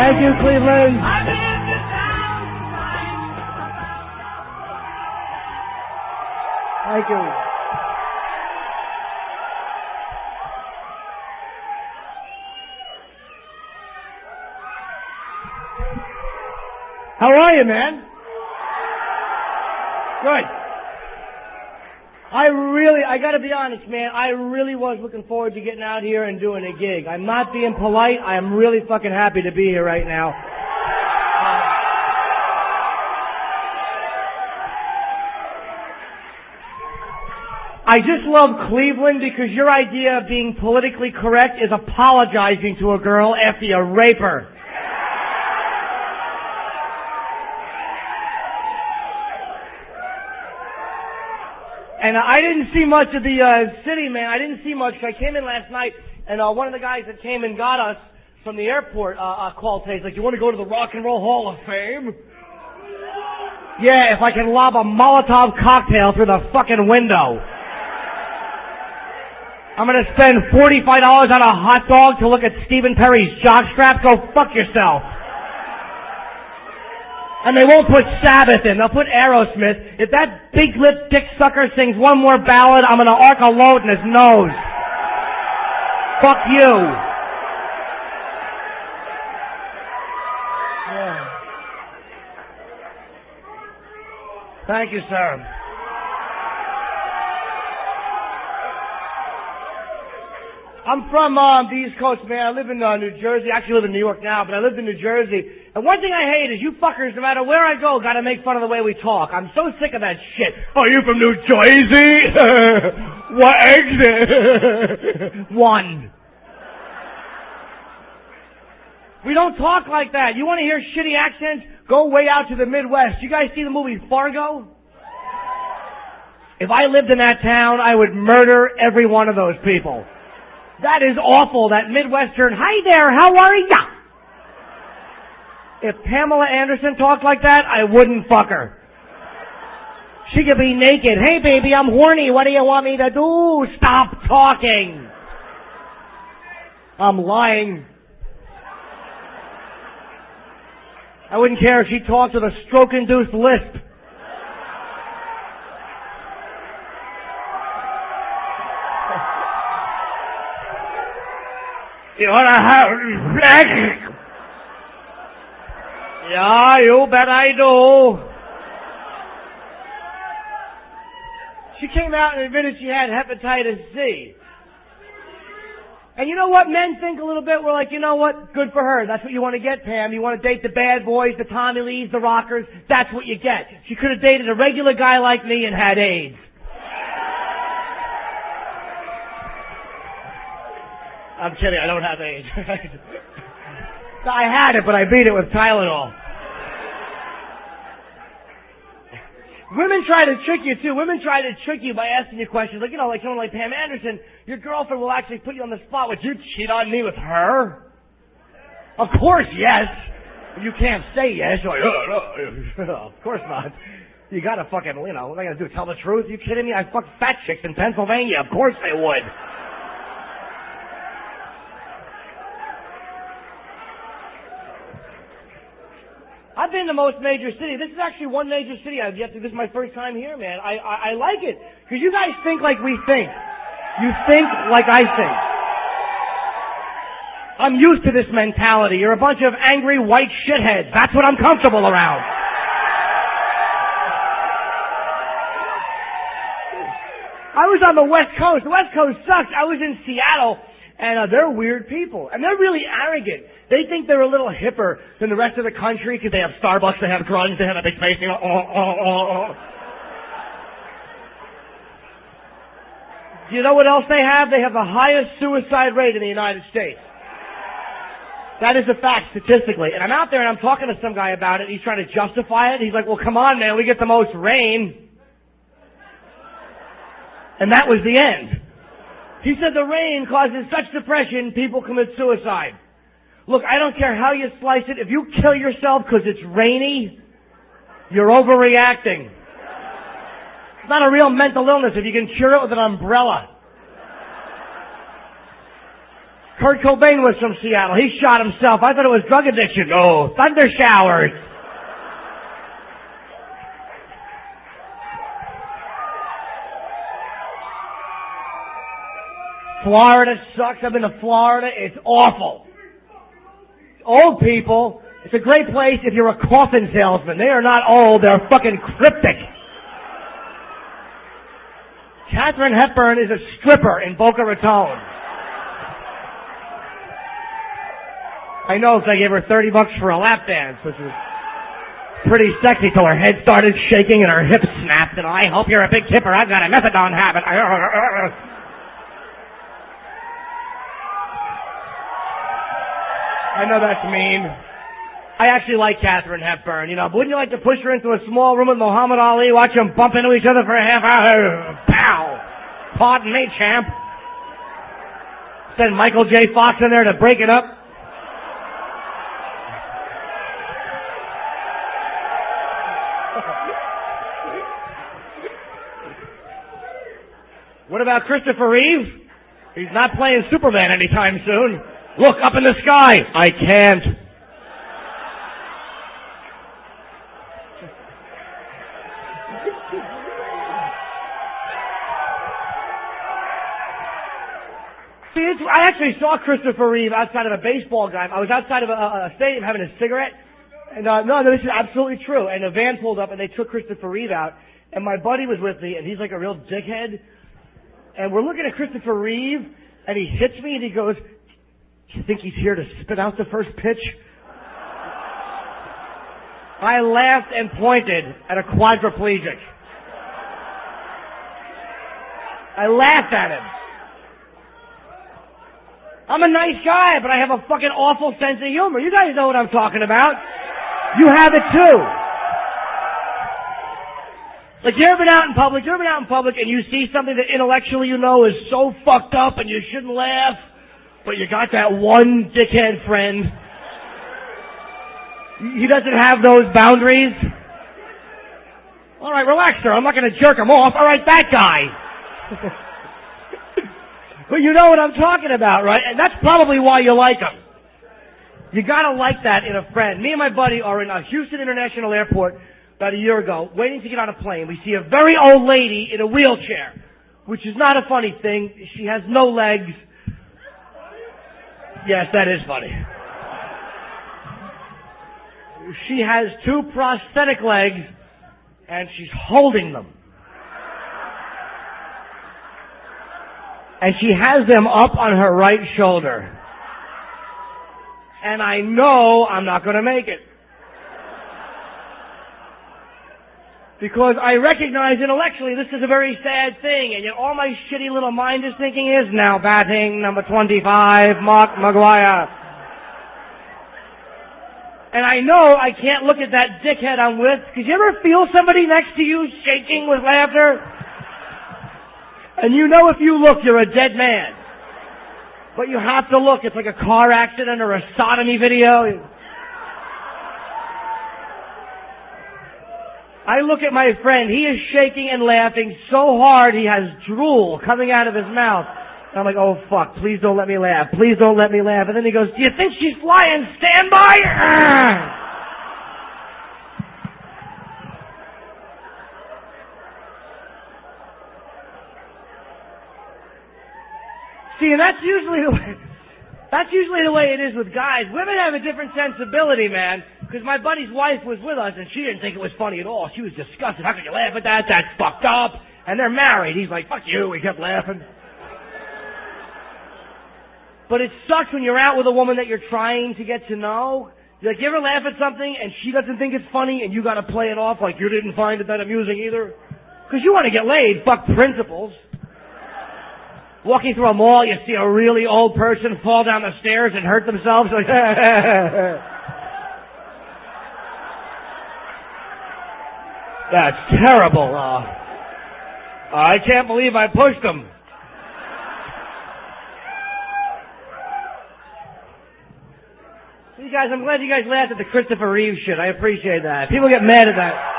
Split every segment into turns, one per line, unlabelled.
Thank you, Cleveland. Thank you. How are you, man? Good. I gotta be honest, man, I really was looking forward to getting out here and doing a gig. I'm not being polite. I am really fucking happy to be here right now. I just love Cleveland because your idea of being politically correct is apologizing to a girl after you rape her. And I didn't see much of the city, man. I didn't see much. I came in last night, and one of the guys that came and got us from the airport called today. He's like, "You want to go to the Rock and Roll Hall of Fame?" Yeah, if I can lob a Molotov cocktail through the fucking window. I'm going to spend $45 on a hot dog to look at Stephen Perry's jockstrap. Go fuck yourself. And they won't put Sabbath in. They'll put Aerosmith. If that big lip dick sucker sings one more ballad, I'm going to arc a load in his nose. Fuck you. Yeah. Thank you, sir. I'm from the East Coast, man. I live in New Jersey. I actually live in New York now, but I lived in New Jersey. And one thing I hate is you fuckers, no matter where I go, gotta make fun of the way we talk. I'm so sick of that shit. Are you from New Jersey? What exit? One. We don't talk like that. You want to hear shitty accents? Go way out to the Midwest. You guys see the movie Fargo? If I lived in that town, I would murder every one of those people. That is awful, that Midwestern, "Hi there, how are ya?" If Pamela Anderson talked like that, I wouldn't fuck her. She could be naked. "Hey baby, I'm horny, what do you want me to do?" Stop talking. I'm lying. I wouldn't care if she talked with a stroke-induced lisp. You wanna have sex? Yeah, you bet I do. She came out and admitted she had hepatitis C. And you know what? Men think a little bit. We're like, you know what? Good for her. That's what you want to get, Pam. You want to date the bad boys, the Tommy Lees, the rockers. That's what you get. She could have dated a regular guy like me and had AIDS. I'm kidding, I don't have AIDS. I had it, but I beat it with Tylenol. Women try to trick you, too. Women try to trick you by asking you questions. Like, like someone like Pam Anderson, your girlfriend will actually put you on the spot. Would you cheat on me with her? Of course, yes. You can't say yes. You're like, of course not. You gotta fucking, what am I gonna do, tell the truth? You kidding me? I fucked fat chicks in Pennsylvania. Of course they would. I've been to most major cities. This is actually one major city I've yet to. This is my first time here, man. I like it. Because you guys think like we think. You think like I think. I'm used to this mentality. You're a bunch of angry white shitheads. That's what I'm comfortable around. I was on the West Coast. The West Coast sucks. I was in Seattle. And they're weird people. And they're really arrogant. They think they're a little hipper than the rest of the country because they have Starbucks, they have drugs, they have a big face. Do you know what else they have? They have the highest suicide rate in the United States. That is a fact statistically. And I'm out there and I'm talking to some guy about it. He's trying to justify it. He's like, well, come on, man. We get the most rain. And that was the end. He said the rain causes such depression, people commit suicide. Look, I don't care how you slice it. If you kill yourself because it's rainy, you're overreacting. It's not a real mental illness if you can cure it with an umbrella. Kurt Cobain was from Seattle. He shot himself. I thought it was drug addiction. Oh, thunder showers. Florida sucks. I've been to Florida. It's awful. Old people. It's a great place if you're a coffin salesman. They are not old. They're fucking cryptic. Katharine Hepburn is a stripper in Boca Raton. I know, because I gave her $30 for a lap dance, which was pretty sexy till her head started shaking and her hips snapped, and I hope you're a big tipper. I've got a methadone habit. I know that's mean. I actually like Katharine Hepburn, you know, but wouldn't you like to push her into a small room with Muhammad Ali, watch them bump into each other for a half hour? Pow! Pardon me, champ. Send Michael J. Fox in there to break it up. What about Christopher Reeve? He's not playing Superman anytime soon. Look up in the sky. I can't. See, I actually saw Christopher Reeve outside of a baseball game. I was outside of a stadium having a cigarette. And no, this is absolutely true. And a van pulled up and they took Christopher Reeve out. And my buddy was with me and he's like a real dickhead. And we're looking at Christopher Reeve and he hits me and he goes, "You think he's here to spit out the first pitch?" I laughed and pointed at a quadriplegic. I laughed at him. I'm a nice guy, but I have a fucking awful sense of humor. You guys know what I'm talking about. You have it too. Like, you ever been out in public, and you see something that intellectually you know is so fucked up and you shouldn't laugh, but you got that one dickhead friend. He doesn't have those boundaries. All right, relax, sir. I'm not going to jerk him off. All right, that guy. But you know what I'm talking about, right? And that's probably why you like him. You got to like that in a friend. Me and my buddy are in Houston International Airport about a year ago, waiting to get on a plane. We see a very old lady in a wheelchair, which is not a funny thing. She has no legs. Yes, that is funny. She has 2 prosthetic legs, and she's holding them. And she has them up on her right shoulder. And I know I'm not going to make it. Because I recognize intellectually this is a very sad thing, and yet all my shitty little mind is thinking is, now batting number 25, Mark McGuire. And I know I can't look at that dickhead I'm with, because you ever feel somebody next to you shaking with laughter? And you know if you look, you're a dead man. But you have to look. It's like a car accident or a sodomy video. I look at my friend. He is shaking and laughing so hard he has drool coming out of his mouth. And I'm like, oh, fuck, please don't let me laugh. Please don't let me laugh. And then he goes, do you think she's flying? Stand by! See, and that's usually the way it is with guys. Women have a different sensibility, man. Because my buddy's wife was with us, and she didn't think it was funny at all. She was disgusted. How can you laugh at that? That's fucked up. And they're married. He's like, fuck you. We kept laughing. But it sucks when you're out with a woman that you're trying to get to know. Like, you ever laugh at something, and she doesn't think it's funny, and you got to play it off like you didn't find it that amusing either? Because you want to get laid. Fuck principles. Walking through a mall, you see a really old person fall down the stairs and hurt themselves. Like, that's terrible. I can't believe I pushed them. You guys, I'm glad you guys laughed at the Christopher Reeve shit. I appreciate that. People get mad at that.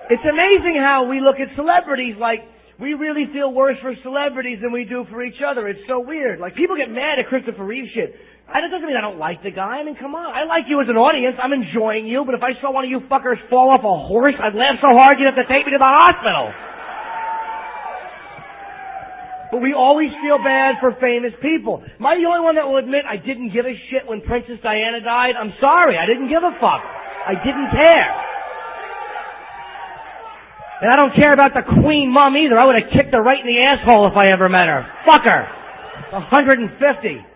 It's amazing how we look at celebrities like We really feel worse for celebrities than we do for each other. It's so weird. Like, people get mad at Christopher Reeve shit. That doesn't mean I don't like the guy. I mean, come on. I like you as an audience. I'm enjoying you. But if I saw one of you fuckers fall off a horse, I'd laugh so hard you'd have to take me to the hospital. But we always feel bad for famous people. Am I the only one that will admit I didn't give a shit when Princess Diana died? I'm sorry. I didn't give a fuck. I didn't care. And I don't care about the Queen Mum either. I would have kicked her right in the asshole if I ever met her. Fuck her. 150.